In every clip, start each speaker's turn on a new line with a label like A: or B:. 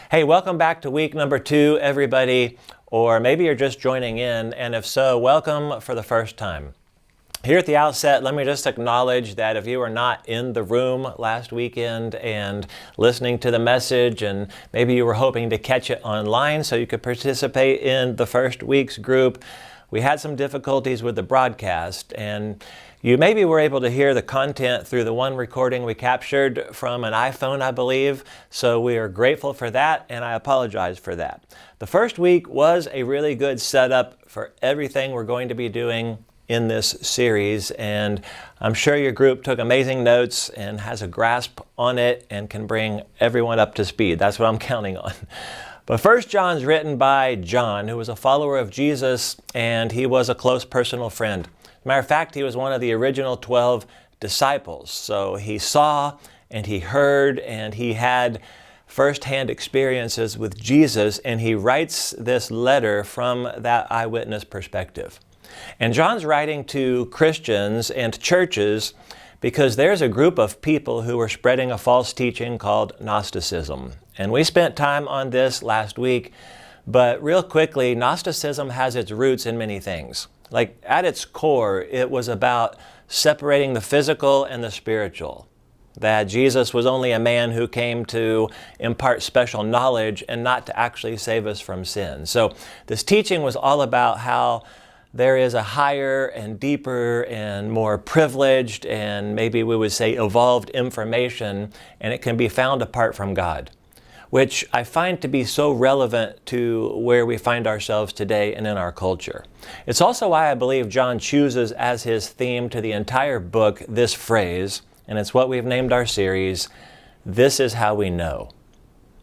A: Hey, welcome back to week number 2, everybody. Or maybe you're just joining in, and if so, welcome for the first time. Here at the outset, let me just acknowledge that if you were not in the room last weekend and listening to the message, and maybe you were hoping to catch it online so you could participate in the first week's group, we had some difficulties with the broadcast, and you maybe were able to hear the content through the one recording we captured from an iPhone, I believe. So we are grateful for that, and I apologize for that. The first week was a really good setup for everything we're going to be doing in this series, and I'm sure your group took amazing notes and has a grasp on it and can bring everyone up to speed. That's what I'm counting on. But 1 John's written by John, who was a follower of Jesus, and he was a close personal friend. Matter of fact, he was one of the original 12 disciples. So he saw and he heard and he had firsthand experiences with Jesus, and he writes this letter from that eyewitness perspective. And John's writing to Christians and churches because there's a group of people who are spreading a false teaching called Gnosticism. And we spent time on this last week, but real quickly, Gnosticism has its roots in many things. Like at its core, it was about separating the physical and the spiritual. That Jesus was only a man who came to impart special knowledge and not to actually save us from sin. So this teaching was all about how there is a higher and deeper and more privileged and maybe we would say evolved information, and it can be found apart from God, which I find to be so relevant to where we find ourselves today and in our culture. It's also why I believe John chooses as his theme to the entire book this phrase, and it's what we've named our series, "This is how we know."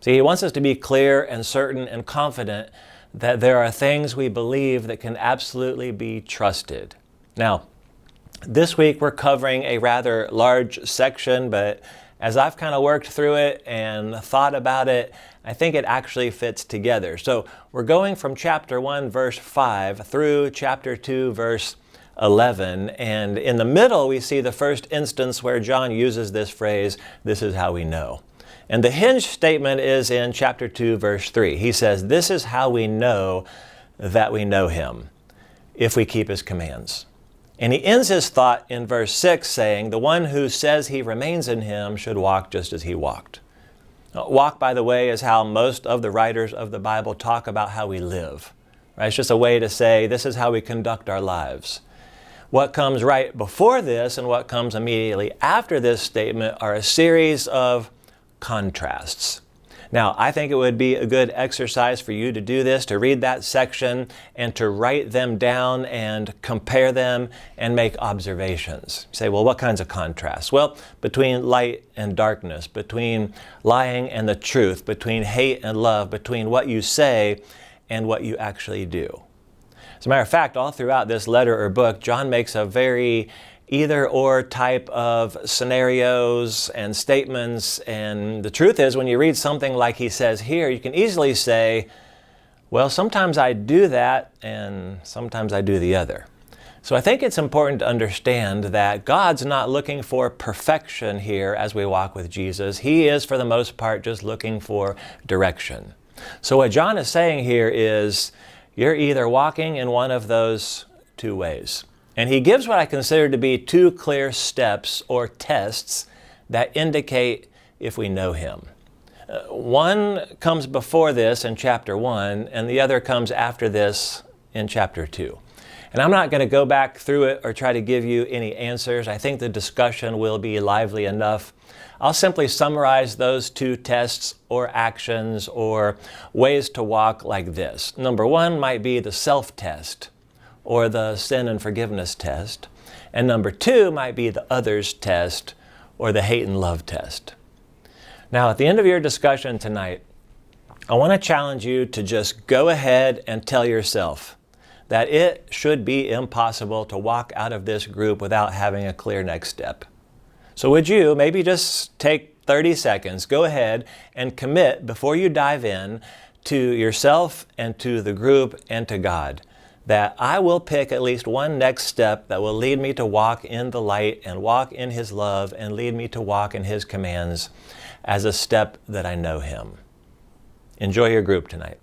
A: See, he wants us to be clear and certain and confident that there are things we believe that can absolutely be trusted. Now, this week we're covering a rather large section, but as I've kind of worked through it and thought about it, I think it actually fits together. So we're going from chapter 1, verse 5 through chapter 2, verse 11. And in the middle, we see the first instance where John uses this phrase, "This is how we know." And the hinge statement is in chapter 2, verse 3. He says, "This is how we know that we know him, if we keep his commands." And he ends his thought in verse 6 saying, "The one who says he remains in him should walk just as he walked." Walk, by the way, is how most of the writers of the Bible talk about how we live. Right? It's just a way to say this is how we conduct our lives. What comes right before this and what comes immediately after this statement are a series of contrasts. Now, I think it would be a good exercise for you to do this, to read that section and to write them down and compare them and make observations. You say, well, what kinds of contrasts? Well, between light and darkness, between lying and the truth, between hate and love, between what you say and what you actually do. As a matter of fact, all throughout this letter or book, John makes a very either-or type of scenarios and statements. And the truth is, when you read something like he says here, you can easily say, well, sometimes I do that and sometimes I do the other. So I think it's important to understand that God's not looking for perfection here as we walk with Jesus. He is, for the most part, just looking for direction. So what John is saying here is, you're either walking in one of those two ways. And he gives what I consider to be two clear steps or tests that indicate if we know him. One comes before this in chapter 1, and the other comes after this in chapter 2. And I'm not going to go back through it or try to give you any answers. I think the discussion will be lively enough. I'll simply summarize those two tests or actions or ways to walk like this. Number 1 might be the self-test, or the sin and forgiveness test. And number 2 might be the others test, or the hate and love test. Now, at the end of your discussion tonight, I want to challenge you to just go ahead and tell yourself that it should be impossible to walk out of this group without having a clear next step. So would you maybe just take 30 seconds, go ahead and commit before you dive in to yourself and to the group and to God, that I will pick at least one next step that will lead me to walk in the light and walk in his love and lead me to walk in his commands as a step that I know him. Enjoy your group tonight.